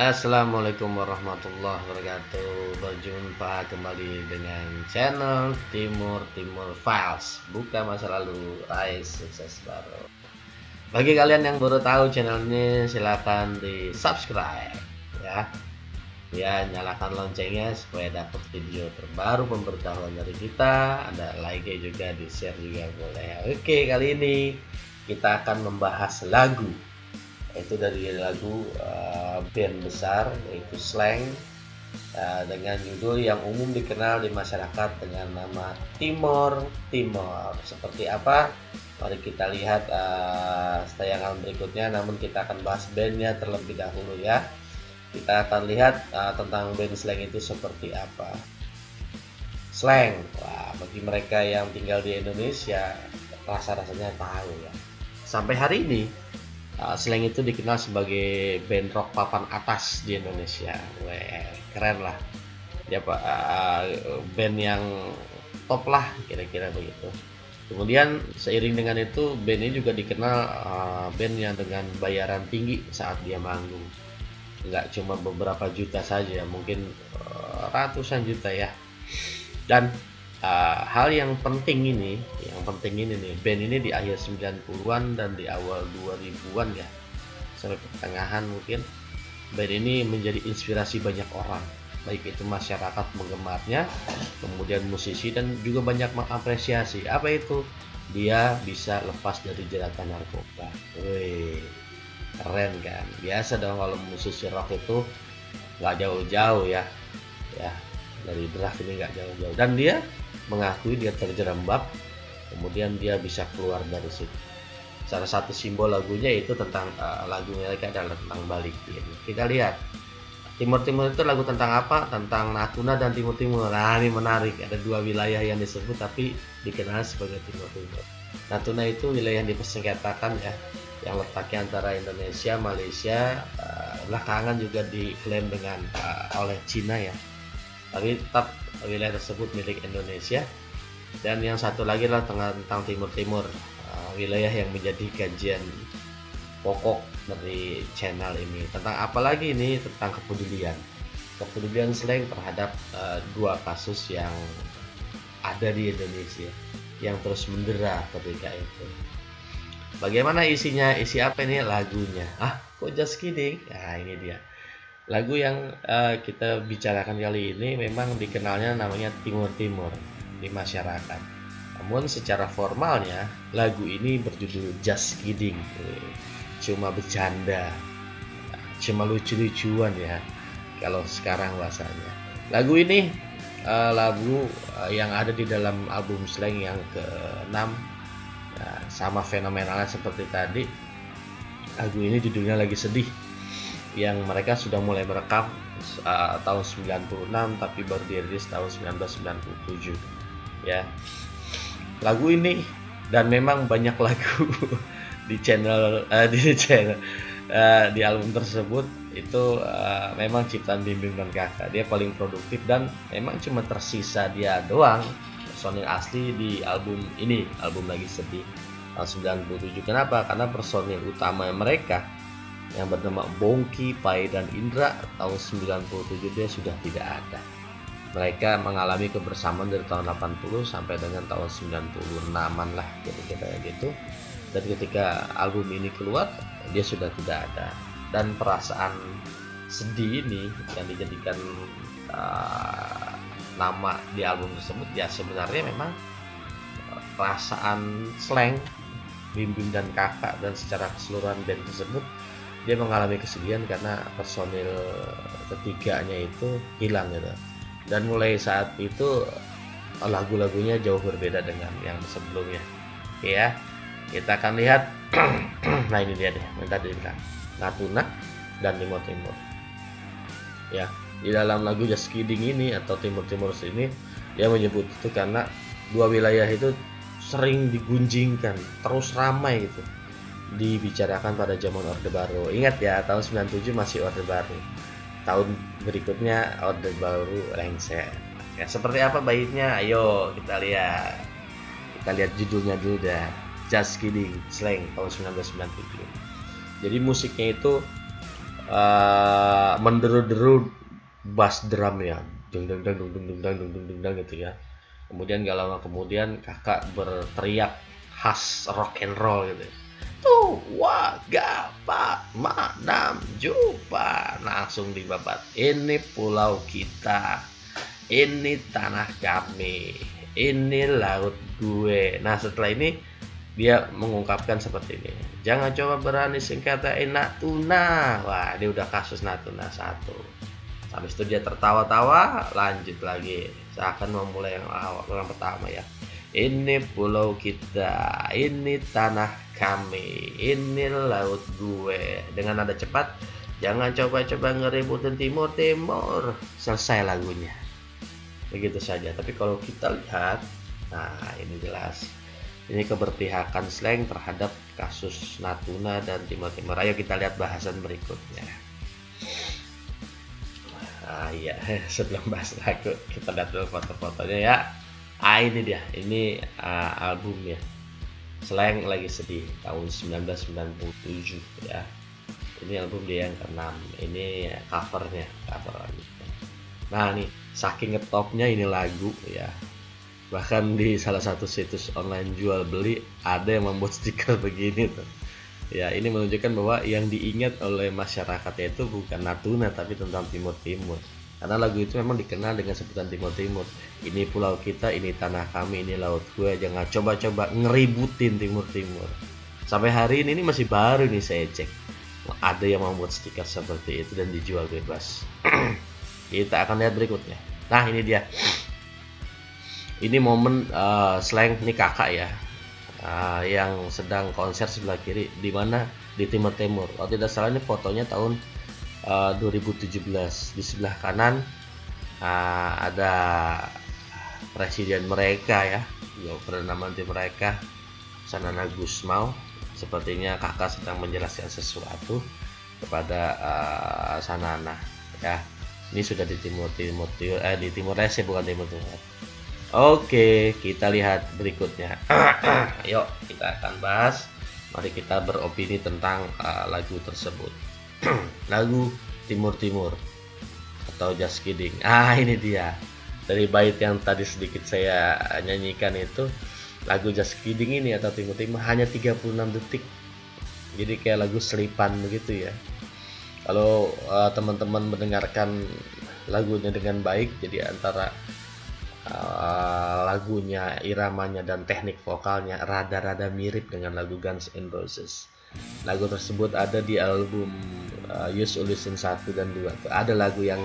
Assalamualaikum warahmatullahi wabarakatuh. Berjumpa kembali dengan channel Timur Files. Buka masa lalu, raih sukses baru. Bagi kalian yang baru tahu channel ini, silahkan di subscribe ya. Ya, nyalakan loncengnya supaya dapat video terbaru pemberitahuan dari kita. Ada like juga, di share juga boleh. Oke, kali ini kita akan membahas lagu, itu dari lagu band besar yaitu Slank, dengan judul yang umum dikenal di masyarakat dengan nama Timor. Seperti apa? Mari kita lihat tayangan berikutnya, namun kita akan bahas bandnya terlebih dahulu ya. Kita akan lihat tentang band Slank itu seperti apa. Slank, wah, bagi mereka yang tinggal di Indonesia rasa-rasanya tahu ya. Sampai hari ini Slank itu dikenal sebagai band rock papan atas di Indonesia. Weh, keren lah. Dia band yang top lah, kira-kira begitu. Kemudian seiring dengan itu, band ini juga dikenal band yang dengan bayaran tinggi saat dia manggung. Nggak cuma beberapa juta saja, mungkin ratusan juta ya. Dan hal yang penting ini nih, band ini di akhir 90-an dan di awal 2000-an ya, sampai pertengahan mungkin, band ini menjadi inspirasi banyak orang, baik itu masyarakat penggemarnya, kemudian musisi, dan juga banyak mengapresiasi apa itu dia bisa lepas dari jeratan narkoba. Wih, keren kan? Biasa dong kalau musisi rock itu nggak jauh-jauh ya dari draft ini, nggak jauh-jauh, dan dia mengakui dia terjerembab, kemudian dia bisa keluar dari situ. Salah satu simbol lagunya itu tentang lagu mereka adalah tentang balik. Kita lihat Timur itu lagu tentang apa? Tentang Natuna dan Timur. Nah, ini menarik, ada dua wilayah yang disebut tapi dikenal sebagai Timur. Natuna itu wilayah yang dipersengketakan ya, yang letaknya antara Indonesia, Malaysia, belakangan juga diklaim dengan oleh Cina ya, tapi tetap wilayah tersebut milik Indonesia. Dan yang satu lagi adalah tentang Timur, wilayah yang menjadi kajian pokok dari channel ini. Tentang apa lagi ini? Tentang kepedulian Slank terhadap dua kasus yang ada di Indonesia yang terus mendera ketika itu. Bagaimana isinya? Isi apa ini lagunya? Kok just kidding? Nah, ini dia lagu yang kita bicarakan kali ini. Memang dikenalnya namanya Timur di masyarakat, namun secara formalnya lagu ini berjudul Just Kidding, cuma bercanda, cuma lucu-lucuan ya kalau sekarang bahasanya. Lagu ini lagu yang ada di dalam album Slank yang ke-6. Sama fenomenalnya seperti tadi, lagu ini judulnya Lagi Sedih, yang mereka sudah mulai merekam tahun 96 tapi baru dirilis tahun 1997 ya. Lagu ini, dan memang banyak lagu di di album tersebut itu memang ciptaan Bim Bim dan Kakak. Dia paling produktif dan memang cuma tersisa dia doang personil asli di album ini, album Lagi Sedih tahun 97. Kenapa? Karena personil utama mereka yang bernama Bongki, Pai, dan Indra tahun 97 dia sudah tidak ada. Mereka mengalami kebersamaan dari tahun 80 sampai dengan tahun 96-an lah, kira-kira gitu. Dan ketika album ini keluar, dia sudah tidak ada. Dan perasaan sedih ini yang dijadikan nama di album tersebut ya, sebenarnya memang perasaan Slank, Bim Bim dan Kakak, dan secara keseluruhan band tersebut, dia mengalami kesedihan karena personil ketiganya itu hilang gitu. Dan mulai saat itu lagu-lagunya jauh berbeda dengan yang sebelumnya. Oke ya, kita akan lihat. Nah, ini dia deh, minta dibilang Natuna dan Timur ya. Di dalam lagu Just Kidding ini atau Timur ini, dia menyebut itu karena dua wilayah itu sering digunjingkan, terus ramai gitu, dibicarakan pada zaman Orde Baru. Ingat ya, tahun 97 masih Orde Baru, tahun berikutnya Orde Baru lengser ya. Seperti apa baitnya? Ayo kita lihat judulnya dulu dah. Just Kidding, Slank tahun 1997. Jadi musiknya itu menderu-deru bass drum ya, dung dung dung dung dung dung dung dung dung dung gitu ya. Kemudian gak lama kemudian kakak berteriak khas rock and roll gitu. Tuh, wagapa, madam, jumpa, langsung dibabat. Ini pulau kita, ini tanah kami, ini laut gue. Nah setelah ini dia mengungkapkan seperti ini, jangan coba berani singkatain Natuna. Wah, ini udah kasus Natuna 1. Habis itu dia tertawa-tawa, lanjut lagi seakan memulai yang pertama ya. Ini pulau kita, ini tanah kami, ini laut gue. Dengan nada cepat, jangan coba-coba ngeributin timur. Selesai lagunya, begitu saja. Tapi kalau kita lihat, nah ini jelas, ini keberpihakan slang terhadap kasus Natuna dan Timur. Ayo kita lihat bahasan berikutnya. Iya, sebelum bahas lagu kita lihat dulu foto-fotonya ya. Ini dia, ini albumnya Slang Lagi Sedih tahun 1997 ya. Ini album dia yang ke-6. Ini covernya, cover lagi. Nah nih, saking ngetopnya ini lagu ya, bahkan di salah satu situs online jual beli ada yang membuat stiker begini tuh ya. Ini menunjukkan bahwa yang diingat oleh masyarakat itu bukan Natuna tapi tentang Timur, karena lagu itu memang dikenal dengan sebutan Timur. Ini pulau kita, ini tanah kami, ini laut gue, jangan coba-coba ngeributin Timur. Sampai hari ini masih baru nih saya cek, ada yang membuat stiker seperti itu dan dijual bebas. Kita akan lihat berikutnya. Nah ini dia, ini momen slang ini kakak ya, yang sedang konser sebelah kiri, di mana di Timur. Kalau tidak salah ini fotonya tahun 2017. Di sebelah kanan ada presiden mereka ya, Perdana Menteri mereka, Sanana Gusmao. Sepertinya kakak sedang menjelaskan sesuatu kepada Sanana ya. Ini sudah di di Timur Leste, bukan Timur. Oke, kita lihat berikutnya. Ayo kita akan bahas. Mari kita beropini tentang lagu tersebut. Lagu Timur atau Just Kidding. Ini dia. Dari bait yang tadi sedikit saya nyanyikan itu, lagu Just Kidding ini atau Timur hanya 36 detik. Jadi kayak lagu selipan begitu ya. Kalau teman-teman mendengarkan lagunya dengan baik, jadi antara lagunya, iramanya dan teknik vokalnya rada-rada mirip dengan lagu Guns N' Roses. Lagu tersebut ada di album Use Illusion 1 dan 2. Ada lagu yang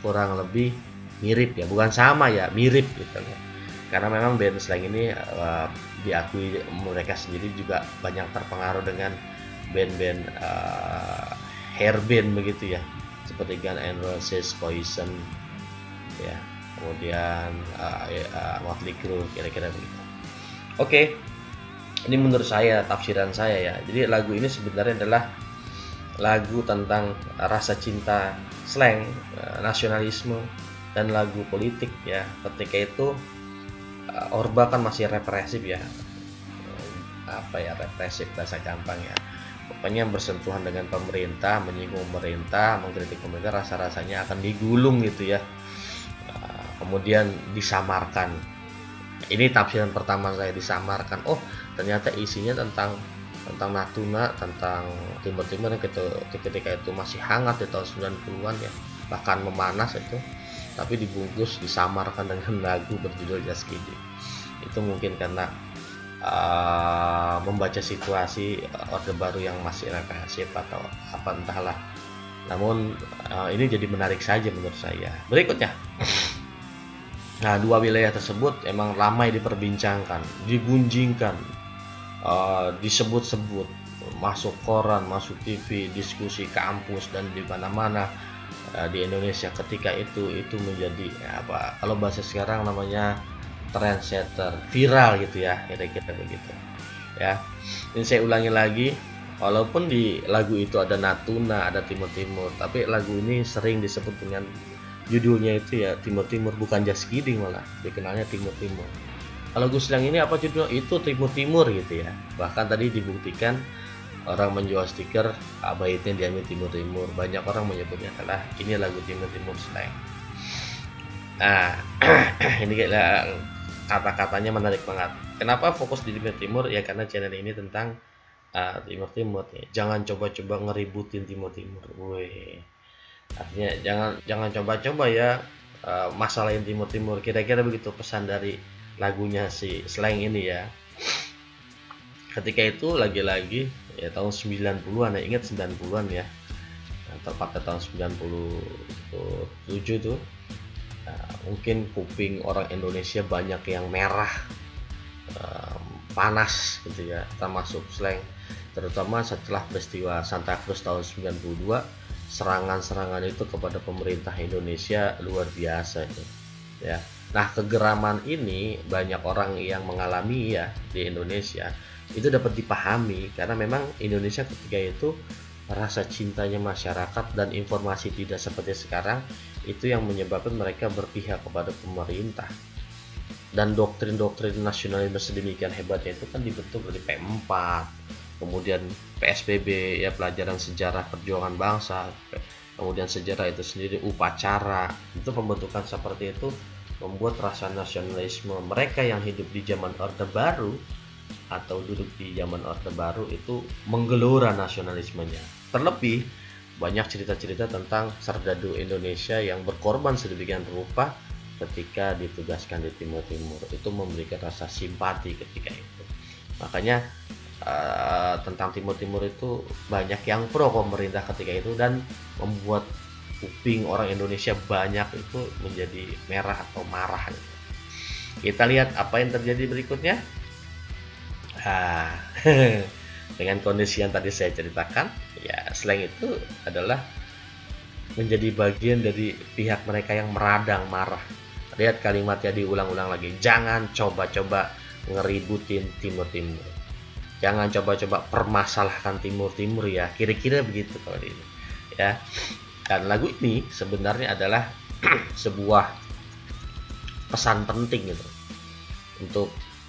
kurang lebih mirip ya, bukan sama ya, mirip gitu ya. Karena memang band slang ini diakui mereka sendiri juga banyak terpengaruh dengan band-band hair band begitu ya, seperti Guns N' Roses, Poison ya, kemudian Motley Crue, kira-kira begitu. Oke, ini menurut saya, tafsiran saya ya. Jadi lagu ini sebenarnya adalah lagu tentang rasa cinta, slang, nasionalisme, dan lagu politik ya. Ketika itu Orba kan masih represif ya, represif bahasa gampang ya. Pokoknya bersentuhan dengan pemerintah, menyinggung pemerintah, mengkritik pemerintah, rasa-rasanya akan digulung gitu ya. Kemudian disamarkan. Ini tafsiran pertama saya, disamarkan. Oh, ternyata isinya tentang Natuna, tentang Timur yang ketika itu masih hangat di tahun 90-an ya, bahkan memanas itu, tapi dibungkus, disamarkan dengan lagu berjudul Just Kidding. Itu mungkin karena membaca situasi Orde Baru yang masih represif atau apa entahlah. Namun ini jadi menarik saja menurut saya. Berikutnya, nah, dua wilayah tersebut emang ramai diperbincangkan, digunjingkan, disebut-sebut, masuk koran, masuk TV, diskusi kampus dan di mana-mana di Indonesia ketika itu menjadi kalau bahasa sekarang namanya trendsetter, viral gitu ya, kira-kira begitu ya. Ini saya ulangi lagi, walaupun di lagu itu ada Natuna, ada Timur, tapi lagu ini sering disebut dengan judulnya itu ya Timur, bukan Just Kidding, malah dikenalnya Timur. Kalau lagu slang ini apa judulnya? Itu Timur gitu ya. Bahkan tadi dibuktikan orang menjual stiker baitnya diambil timur-timur, banyak orang menyebutnya adalah ini lagu timur-timur slang. Nah ini kata-katanya menarik banget. Kenapa fokus di timur-timur ya, karena channel ini tentang timur-timur ya. Jangan coba-coba ngeributin timur-timur, weh, artinya jangan coba-coba ya masalahin timur-timur, kira-kira begitu pesan dari lagunya si Slang ini ya. Ketika itu lagi-lagi ya tahun 90-an ya, ingat 90-an ya, tepatnya tahun 97 tuh. Mungkin kuping orang Indonesia banyak yang merah, panas gitu ya, termasuk Slang, terutama setelah peristiwa Santa Cruz tahun 92. Serangan-serangan itu kepada pemerintah Indonesia luar biasa itu ya. Nah, kegeraman ini banyak orang yang mengalami ya di Indonesia, itu dapat dipahami karena memang Indonesia ketika itu rasa cintanya masyarakat dan informasi tidak seperti sekarang, itu yang menyebabkan mereka berpihak kepada pemerintah. Dan doktrin-doktrin nasionalisme sedemikian hebatnya itu kan dibentuk dari P4, kemudian PSBB ya, pelajaran sejarah perjuangan bangsa, kemudian sejarah itu sendiri, upacara, itu pembentukan seperti itu membuat rasa nasionalisme mereka yang hidup di zaman Orde Baru atau duduk di zaman Orde Baru itu menggelora nasionalismenya. Terlebih banyak cerita-cerita tentang serdadu Indonesia yang berkorban sedemikian rupa ketika ditugaskan di Timur-Timur, itu memberikan rasa simpati ketika itu. Makanya tentang Timur-Timur itu banyak yang pro pemerintah ketika itu, dan membuat kuping orang Indonesia banyak itu menjadi merah atau marah gitu. Kita lihat apa yang terjadi berikutnya. Dengan kondisi yang tadi saya ceritakan ya, Slang itu adalah menjadi bagian dari pihak mereka yang meradang marah. Lihat kalimatnya diulang-ulang lagi, jangan coba-coba ngeributin Timur-Timur, jangan coba-coba permasalahkan Timur-Timur ya, kira-kira begitu kalau ini ya. Dan lagu ini sebenarnya adalah sebuah pesan penting gitu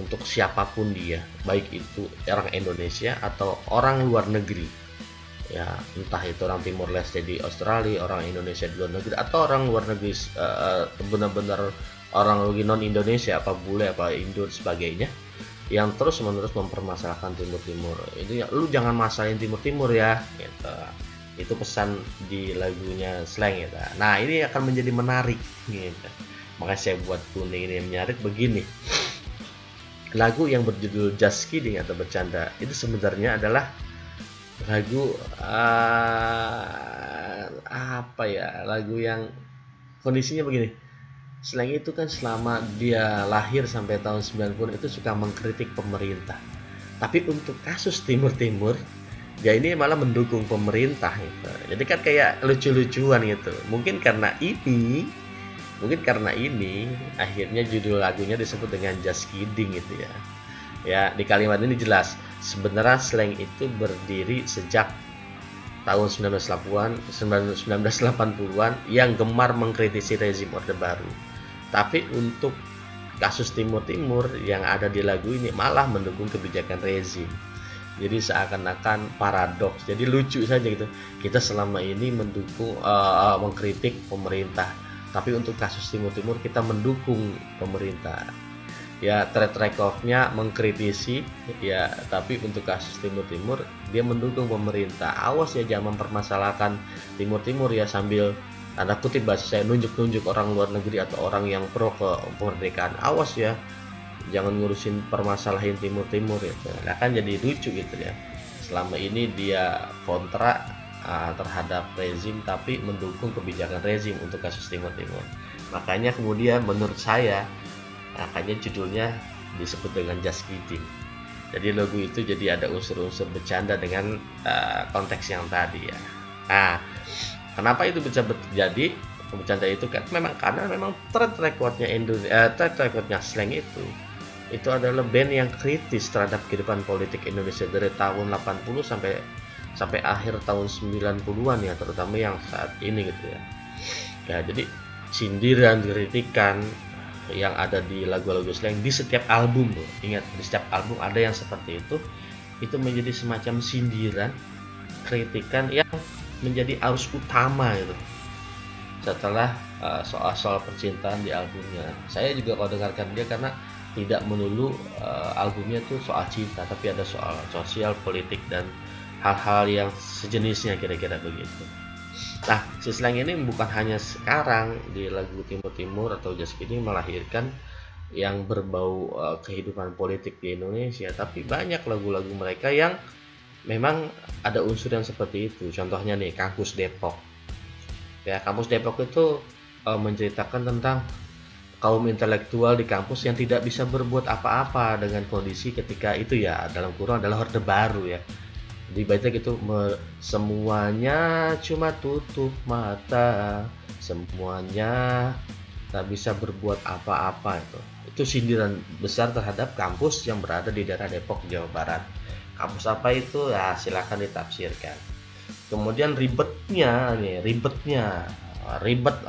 untuk siapapun dia, baik itu orang Indonesia atau orang luar negeri ya, entah itu orang Timur Leste di Australia, orang Indonesia di luar negeri, atau orang luar negeri benar-benar orang lagi non Indonesia, apa bule apa Indo sebagainya, yang terus-menerus mempermasalahkan Timur-Timur itu ya, lu jangan masalahin Timur-Timur ya gitu. Itu pesan di lagunya Slang gitu. Nah, ini akan menjadi menarik gitu. Makanya saya buat kuning ini menarik begini. Lagu yang berjudul Just Kidding atau bercanda itu sebenarnya adalah lagu lagu yang kondisinya begini. Slang itu kan selama dia lahir sampai tahun 90 itu suka mengkritik pemerintah. Tapi untuk kasus Timur-Timur, dia ini malah mendukung pemerintah gitu. Jadi kan kayak lucu-lucuan gitu. Mungkin karena ini akhirnya judul lagunya disebut dengan Just Kidding gitu ya. Ya, di kalimat ini jelas sebenarnya Slang itu berdiri sejak tahun 1980-an yang gemar mengkritisi rezim Orde Baru. Tapi untuk kasus Timur-Timur yang ada di lagu ini malah mendukung kebijakan rezim. Jadi seakan-akan paradoks. Jadi lucu saja gitu. Kita selama ini mendukung mengkritik pemerintah, tapi untuk kasus Timur-Timur kita mendukung pemerintah. Ya, track record-nya mengkritisi ya, tapi untuk kasus Timur-Timur dia mendukung pemerintah. Awas ya, jangan mempermasalahkan Timur-Timur ya, sambil tanda kutip bahasa saya, nunjuk-nunjuk orang luar negeri atau orang yang pro kemerdekaan. Awas ya, jangan ngurusin permasalahan Timur-Timur gitu. Nah, kan jadi lucu gitu ya. Selama ini dia kontra terhadap rezim tapi mendukung kebijakan rezim untuk kasus Timur-Timur. Makanya kemudian menurut saya makanya judulnya disebut dengan Just Kidding. Jadi lagu itu jadi ada unsur-unsur bercanda dengan konteks yang tadi ya. Nah, kenapa itu bisa terjadi? Bercanda itu kan karena memang track recordnya Slang itu adalah band yang kritis terhadap kehidupan politik Indonesia dari tahun 80 sampai akhir tahun 90-an ya, terutama yang saat ini gitu ya. Ya, jadi sindiran, kritikan yang ada di lagu-lagu Slang di setiap album loh. Ingat, di setiap album ada yang seperti itu itu menjadi semacam sindiran, kritikan yang menjadi arus utama gitu. Setelah soal-soal percintaan di albumnya, saya juga kalau dengarkan dia karena tidak melulu albumnya tuh soal cinta, tapi ada soal sosial, politik, dan hal-hal yang sejenisnya, kira-kira begitu. Nah, si Slank ini bukan hanya sekarang di lagu Timur Timur atau Just Kidding melahirkan yang berbau kehidupan politik di Indonesia, tapi banyak lagu-lagu mereka yang memang ada unsur yang seperti itu. Contohnya nih, Kampus Depok. Ya, Kampus Depok itu menceritakan tentang kaum intelektual di kampus yang tidak bisa berbuat apa-apa dengan kondisi ketika itu, ya, dalam kurung adalah Orde Baru ya. Di baitnya gitu, semuanya cuma tutup mata, semuanya tak bisa berbuat apa-apa. Itu sindiran besar terhadap kampus yang berada di daerah Depok, Jawa Barat. Kampus apa itu? Ya, silakan ditafsirkan. Kemudian ribet,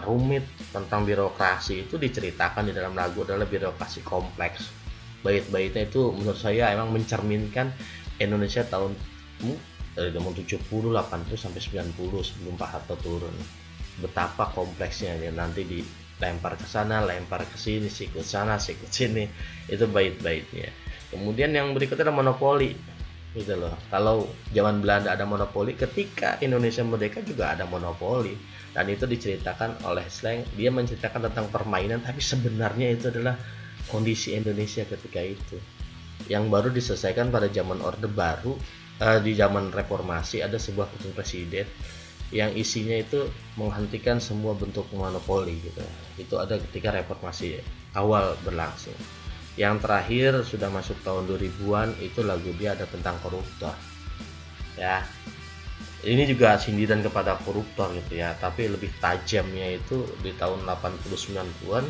rumit tentang birokrasi itu diceritakan di dalam lagu adalah birokrasi kompleks. Bait-baitnya itu menurut saya emang mencerminkan Indonesia tahun dari tahun 70, 80 sampai 90 sebelum Pak Harto turun. Betapa kompleksnya ya, nanti dilempar ke sana, lempar ke sini, sikut sana, sikut sini. Itu bait-baitnya. Kemudian yang berikutnya ada monopoli. Gitu loh. Kalau zaman Belanda ada monopoli, ketika Indonesia merdeka juga ada monopoli, dan itu diceritakan oleh Slank. Dia menceritakan tentang permainan, tapi sebenarnya itu adalah kondisi Indonesia ketika itu, yang baru diselesaikan pada zaman Orde Baru. Di zaman reformasi ada sebuah keputusan presiden yang isinya itu menghentikan semua bentuk monopoli gitu. Itu ada ketika reformasi awal berlangsung. Yang terakhir sudah masuk tahun 2000-an, itu lagu dia ada tentang koruptor. Ya. Ini juga sindiran kepada koruptor gitu ya, tapi lebih tajamnya itu di tahun 80-90-an,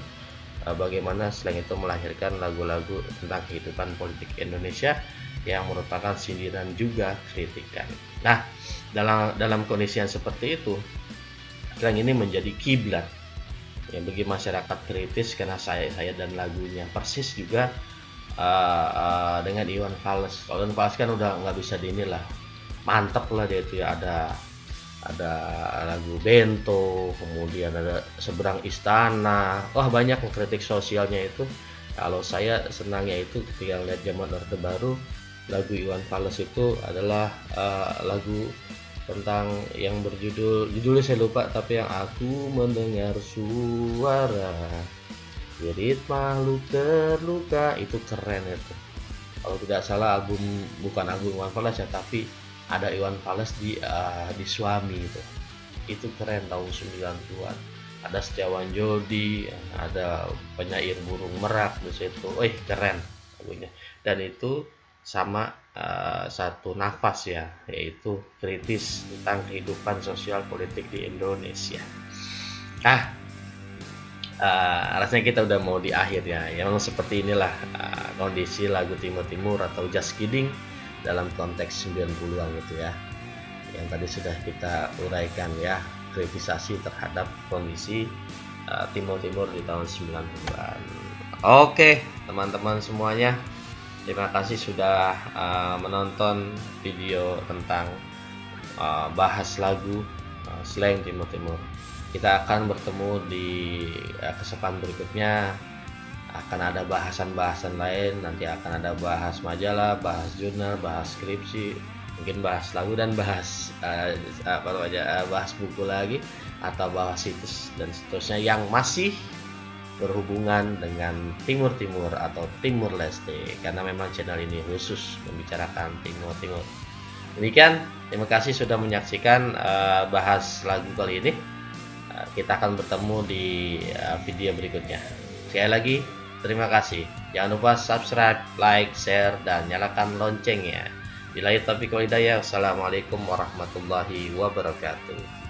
bagaimana Slank itu melahirkan lagu-lagu tentang kehidupan politik Indonesia yang merupakan sindiran juga kritikan. Nah, dalam kondisi yang seperti itu, Slank ini menjadi kiblat ya bagi masyarakat kritis, karena saya dan lagunya persis juga dengan Iwan Fals. Kalau Iwan Fals kan udah nggak bisa inilah, mantep lah dia itu ya. Ada lagu Bento, kemudian ada Seberang Istana. Wah, banyak kritik sosialnya itu. Kalau saya senangnya itu ketika lihat zaman Orde Baru, lagu Iwan Fals itu adalah lagu tentang yang judulnya saya lupa, tapi yang aku mendengar suara jerit makhluk terluka, itu keren itu. Kalau tidak salah bukan album Iwan Fals ya, tapi ada Iwan Fals di Suami itu keren tahun 90-an. Ada Setiawan Jodi, ada penyair burung merak di situ. Keren lagunya. Dan itu sama satu nafas ya, yaitu kritis tentang kehidupan sosial politik di Indonesia. Rasanya kita udah mau di akhir ya. Memang seperti inilah kondisi lagu Timur Timur atau Just Kidding dalam konteks 90-an gitu ya, yang tadi sudah kita uraikan ya, kritisasi terhadap kondisi Timur Timur di tahun 90-an. Oke teman-teman semuanya, terima kasih sudah menonton video tentang bahas lagu Slank Timur Timur. Kita akan bertemu di kesempatan berikutnya. Akan ada bahasan-bahasan lain, nanti akan ada bahas majalah, bahas jurnal, bahas skripsi, mungkin bahas lagu, dan bahas bahas buku lagi, atau bahas situs dan seterusnya yang masih berhubungan dengan Timur Timur atau Timur Leste, karena memang channel ini khusus membicarakan Timur Timur. Demikian, terima kasih sudah menyaksikan bahas lagu kali ini. Kita akan bertemu di video berikutnya. Sekali lagi terima kasih. Jangan lupa subscribe, like, share, dan nyalakan loncengnya. Billahi taufiq wal hidayah. Wassalamualaikum warahmatullahi wabarakatuh.